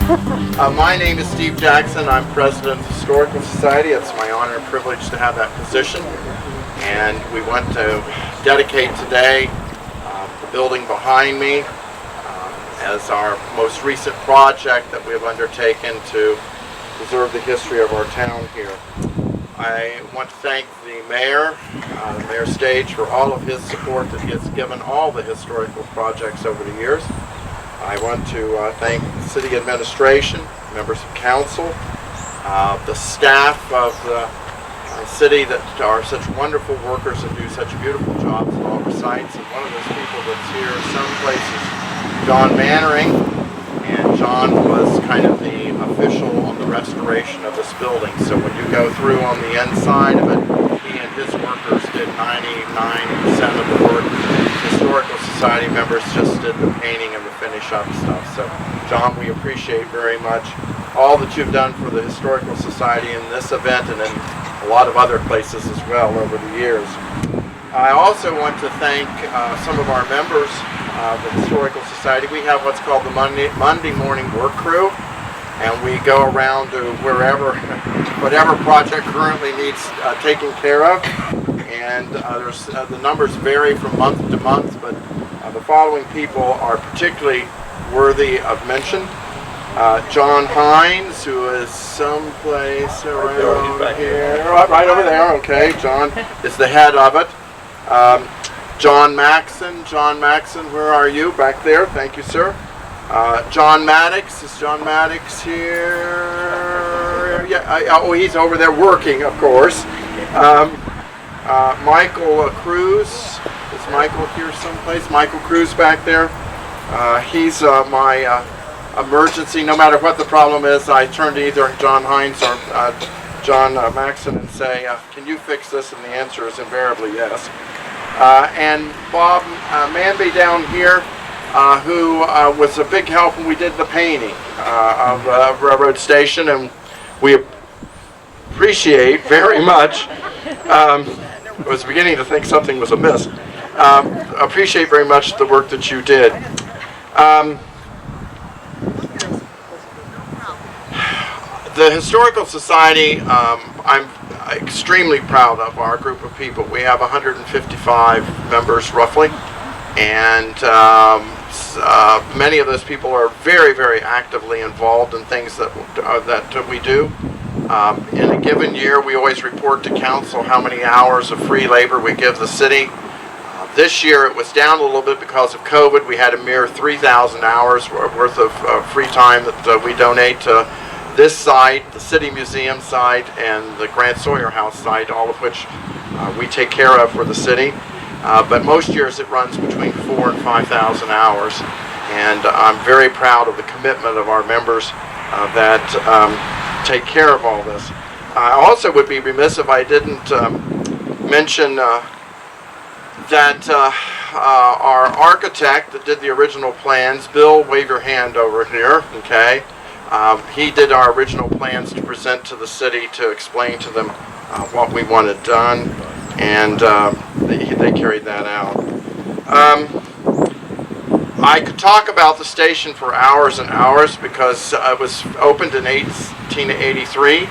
My name is Steve Jackson. I'm president of the Historical Society. It's my honor and privilege to have that position. And we want to dedicate today the building behind me as our most recent project that we have undertaken to preserve the history of our town here. I want to thank the mayor, Mayor Stage, for all of his support that he has given all the historical projects over the years. I want to thank the city administration, members of council, the staff of the city that are such wonderful workers and do such beautiful jobs at all the sites. And one of those people that's here some places, John Mannering, and John was kind of the official on the restoration of this building. So when you go through on the inside of it, he and his workers did 99% of the work. Historical Society members just did the painting and the finish up stuff. So John, we appreciate very much all that you've done for the Historical Society in this event and in a lot of other places as well over the years. I also want to thank some of our members of the Historical Society. We have what's called the Monday morning work crew, and we go around to wherever, whatever project currently needs taken care of. And the numbers vary from month to month, but the following people are particularly worthy of mention. John Hines, who is someplace around here, right over there, okay, John is the head of it. John Maxon, where are you? Back there, thank you, sir. John Maddox, is John Maddox here? Yeah, oh, he's over there working, of course. Michael Cruz, is Michael here someplace? Michael Cruz back there. He's my emergency, no matter what the problem is, I turn to either John Hines or John Maxon and say, can you fix this? And the answer is invariably yes. And Bob Manby down here, who was a big help when we did the painting of Railroad Station, and we appreciate very much. I was beginning to think something was amiss. Appreciate very much the work that you did. The Historical Society, I'm extremely proud of our group of people. We have 155 members roughly, and many of those people are very, very actively involved in things that we do. In a given year, we always report to council how many hours of free labor we give the city. This year it was down a little bit because of COVID. We had a mere 3,000 hours worth of free time that we donate to this site, the City Museum site, and the Grant Sawyer House site, all of which we take care of for the city. But most years it runs between 4,000 and 5,000 hours, and I'm very proud of the commitment of our members that take care of all this. I also would be remiss if I didn't mention that our architect that did the original plans, Bill, wave your hand over here, okay? He did our original plans to present to the city to explain to them what we wanted done, and they carried that out. I could talk about the station for hours and hours because it was opened in 1883.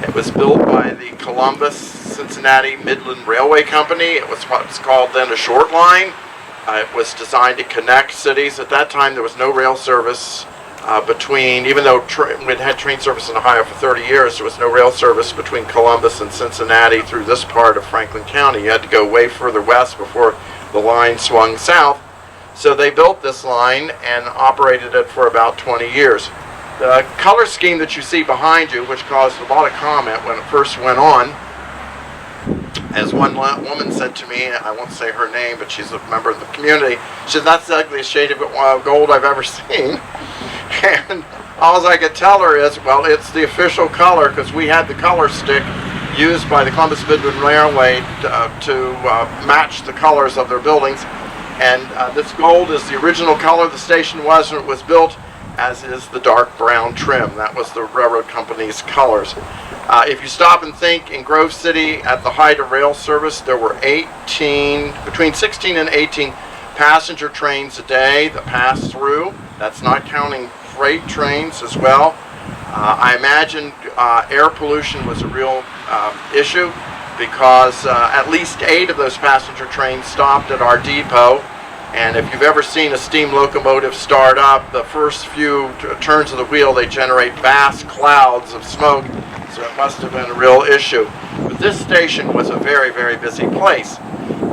It was built by the Columbus, Cincinnati Midland Railway Company. It was what's called then a short line. It was designed to connect cities. At that time there was no rail service between, even though we'd had train service in Ohio for 30 years, there was no rail service between Columbus and Cincinnati through this part of Franklin County. You had to go way further west before the line swung south. So they built this line and operated it for about 20 years. The color scheme that you see behind you, which caused a lot of comment when it first went on, as one woman said to me, I won't say her name, but she's a member of the community, she said, that's the ugliest shade of gold I've ever seen. And all I could tell her is, well, it's the official color, because we had the color stick used by the Columbus Midland Railway to match the colors of their buildings. And this gold is the original color the station was when it was built, as is the dark brown trim. That was the railroad company's colors. If you stop and think, in Grove City at the height of rail service, there were between 16 and 18 passenger trains a day that passed through. That's not counting freight trains as well. I imagine air pollution was a real issue because at least 8 of those passenger trains stopped at our depot. And if you've ever seen a steam locomotive start up, the first few turns of the wheel, they generate vast clouds of smoke. So it must have been a real issue. But this station was a very, very busy place.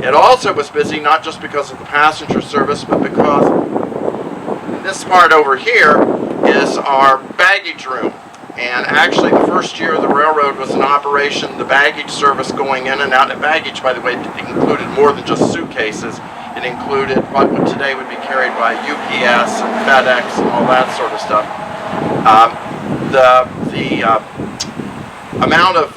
It also was busy not just because of the passenger service, but because this part over here is our baggage room. And actually the first year the railroad was in operation, the baggage service going in and out, and baggage, by the way, included more than just suitcases. It included what today would be carried by UPS and FedEx and all that sort of stuff. The amount of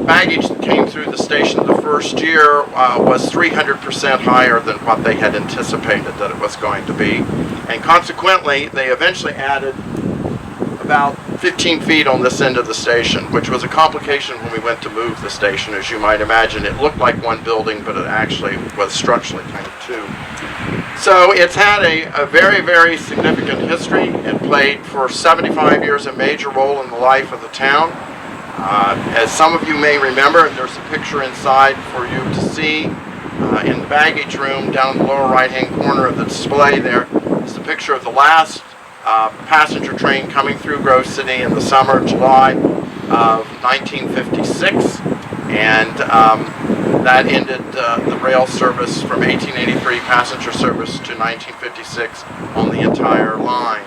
baggage that came through the station the first year was 300% higher than what they had anticipated that it was going to be. And consequently, they eventually added about 15 feet on this end of the station, which was a complication when we went to move the station. As you might imagine, it looked like one building, but it actually was structurally kind of two. So it's had a very, very significant history. It played for 75 years a major role in the life of the town. As some of you may remember, there's a picture inside for you to see in the baggage room down in the lower right-hand corner of the display there. It's a picture of the last passenger train coming through Grove City in the summer, July of 1956, and that ended the rail service from 1883 passenger service to 1956 on the entire line.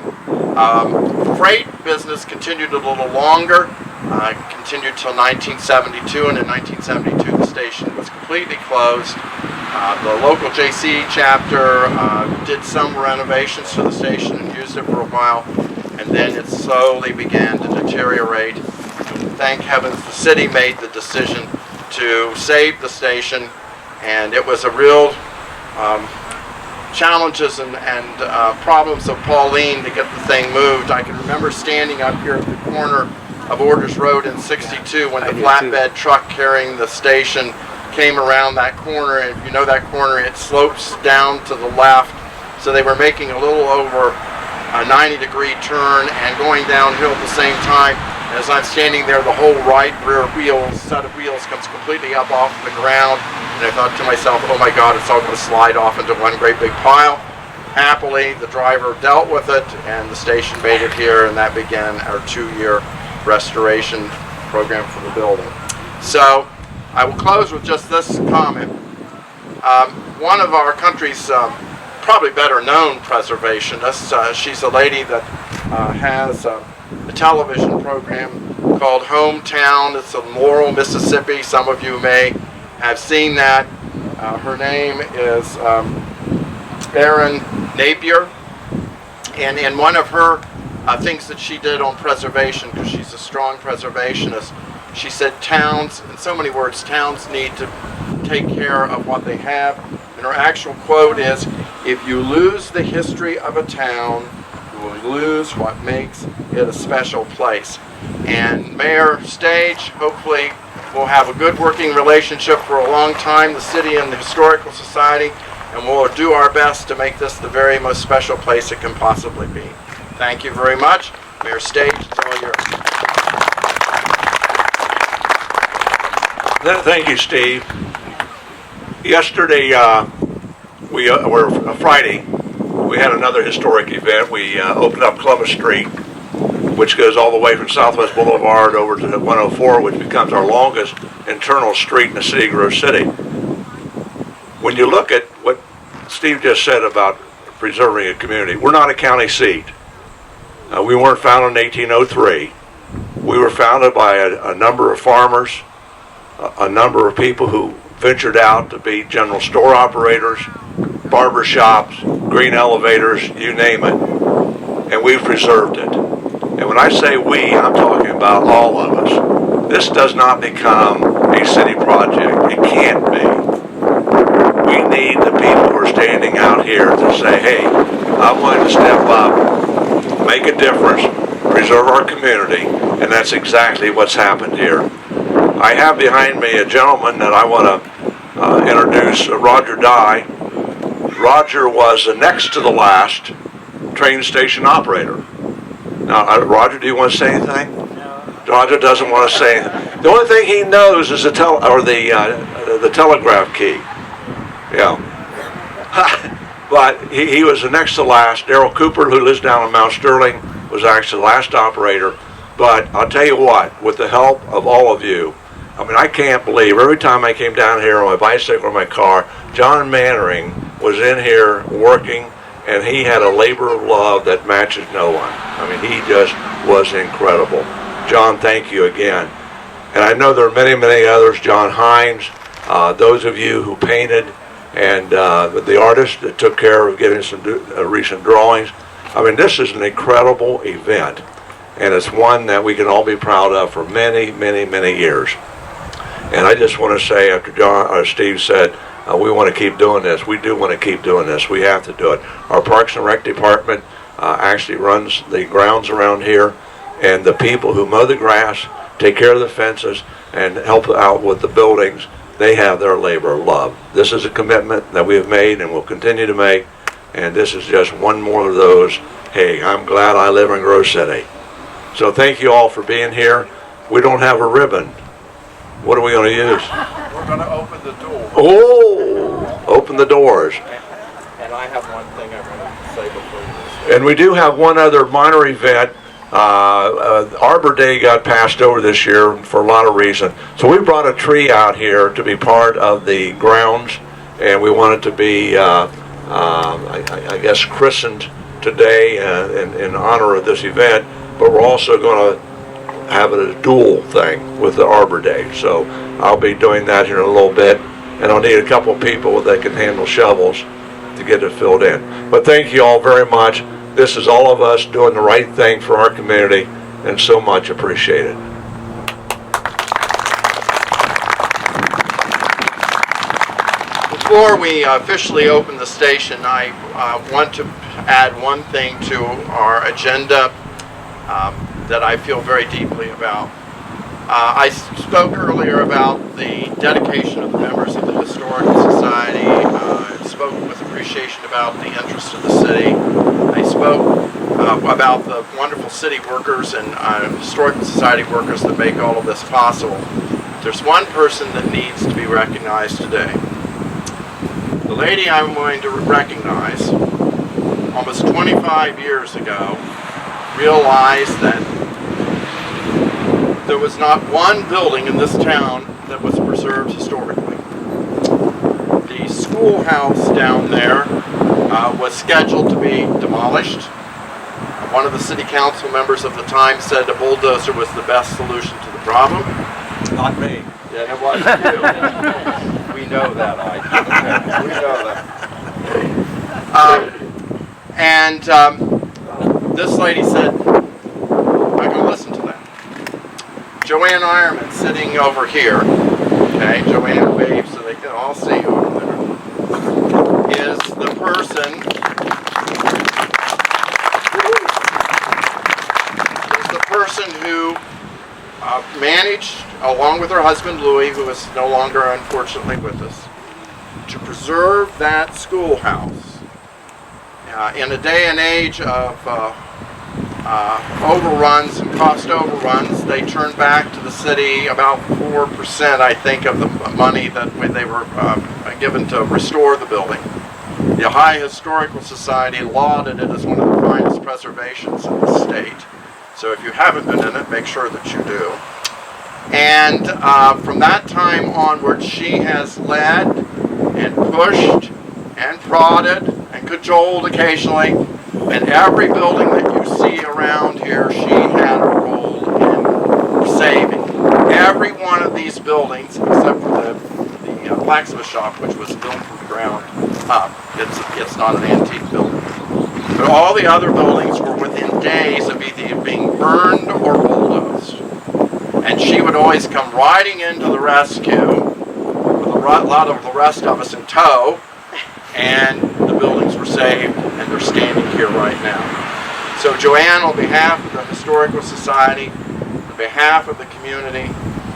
Freight business continued a little longer, continued till 1972, and in 1972 the station was completely closed. The local JC chapter did some renovations to the station and used it for a while, and then it slowly began to deteriorate. Thank heavens the city made the decision to save the station, and it was a real challenges and problems of Pauline to get the thing moved. I can remember standing up here at the corner of Orders Road in 62 when the flatbed truck carrying the station came around that corner, and if you know that corner, it slopes down to the left, so they were making a little over a 90-degree turn and going downhill at the same time. As I'm standing there, the whole right rear set of wheels comes completely up off the ground, and I thought to myself, oh my God, it's all going to slide off into one great big pile. Happily, the driver dealt with it, and the station made it here, and that began our 2-year restoration program for the building. So I will close with just this comment. One of our country's probably better known preservationists, she's a lady that has a television program called Hometown. It's in Laurel, Mississippi. Some of you may have seen that. Her name is Erin Napier, and in one of her things that she did on preservation, because she's a strong preservationist, she said towns, in so many words, towns need to take care of what they have. And her actual quote is, if you lose the history of a town, you will lose what makes it a special place. And Mayor Stage, hopefully we'll have a good working relationship for a long time, the city and the Historical Society, and we'll do our best to make this the very most special place it can possibly be. Thank you very much. Mayor Stage, it's all yours. Thank you, Steve. Yesterday, or Friday, we had another historic event. We opened up Columbus Street, which goes all the way from Southwest Boulevard over to 104, which becomes our longest internal street in the city of Grove City. When you look at what Steve just said about preserving a community, we're not a county seat. We weren't founded in 1803. We were founded by a number of farmers, a number of people who ventured out to be general store operators, barber shops, green elevators, you name it, and we've preserved it. And when I say we, I'm talking about all of us. This does not become a city project. It can't be. We need the people who are standing out here to say, hey, I'm willing to step up, make a difference, preserve our community, and that's exactly what's happened here. I have behind me a gentleman that I want to introduce, Roger Dye. Roger was the next to the last train station operator. Now, Roger, do you want to say anything? No. Roger doesn't want to say anything. The only thing he knows is the telegraph key. Yeah. But he was the next to last. Darrell Cooper, who lives down in Mount Sterling, was actually the last operator. But I'll tell you what, with the help of all of you, I mean, I can't believe every time I came down here on my bicycle or my car, John Mannering was in here working, and he had a labor of love that matches no one. I mean, he just was incredible. John, thank you again. And I know there are many, many others. John Hines, those of you who painted, and the artist that took care of getting some recent drawings. I mean, this is an incredible event, and it's one that we can all be proud of for many, many, many years. And I just want to say, after Steve said, we want to keep doing this. We do want to keep doing this. We have to do it. Our Parks and Rec department actually runs the grounds around here, and the people who mow the grass, take care of the fences, and help out with the buildings, they have their labor of love. This is a commitment that we have made and will continue to make, and this is just one more of those, hey, I'm glad I live in Grove City. So thank you all for being here. We don't have a ribbon. What are we going to use? We're going to open the door. Oh, open the doors. And I have one thing I want to say before this. And we do have one other minor event. Arbor Day got passed over this year for a lot of reasons. So we brought a tree out here to be part of the grounds, and we wanted to be, I guess, christened today in honor of this event. But we're also going to have it a dual thing with the Arbor Day. So I'll be doing that here in a little bit, and I'll need a couple of people that can handle shovels to get it filled in. But thank you all very much. This is all of us doing the right thing for our community, and so much appreciated. Before we officially open the station, I want to add one thing to our agenda that I feel very deeply about. I spoke earlier about the dedication of the members of the Historical Society. I spoke with appreciation about the interest of the city. I spoke about the wonderful city workers and Historical Society workers that make all of this possible. There's one person that needs to be recognized today. The lady I'm going to recognize, almost 25 years ago, realized that there was not one building in this town that was preserved historically. The schoolhouse down there was scheduled to be demolished. One of the city council members of the time said a bulldozer was the best solution to the problem. Not me. Yeah, it wasn't you. We know that, we know that. This lady said, I'm going to listen to that. Joanne Ironman sitting over here, okay, Joanne waves so they can all see you over there, is the person who managed, along with her husband Louis, who is no longer unfortunately with us, to preserve that schoolhouse. In a day and age of overruns and cost overruns, they turned back to the city about 4%, I think, of the money that they were given to restore the building. The Ohio Historical Society lauded it as one of the finest preservations in the state. So if you haven't been in it, make sure that you do. And from that time onward, she has led and pushed and prodded and cajoled occasionally. And every building that you see around here, she had a role in saving. Every one of these buildings, except for the blacksmith shop, which was built from the ground up. It's not an antique building. But all the other buildings were within days of either being burned or bulldozed. And she would always come riding into the rescue with a lot of the rest of us in tow, and the buildings were saved, and they're standing here right now. So Joanne, on behalf of the Historical Society, on behalf of the community,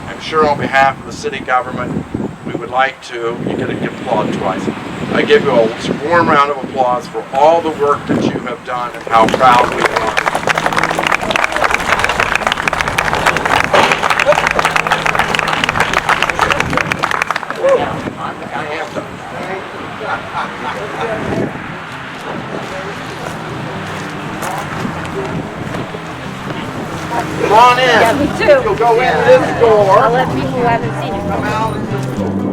I'm sure on behalf of the city government, we would like to, you get to applaud twice. I give you a warm round of applause for all the work that you have done and how proud we are. on in. Yeah, me too. You'll go in this door. I'll let people who haven't seen it Come out.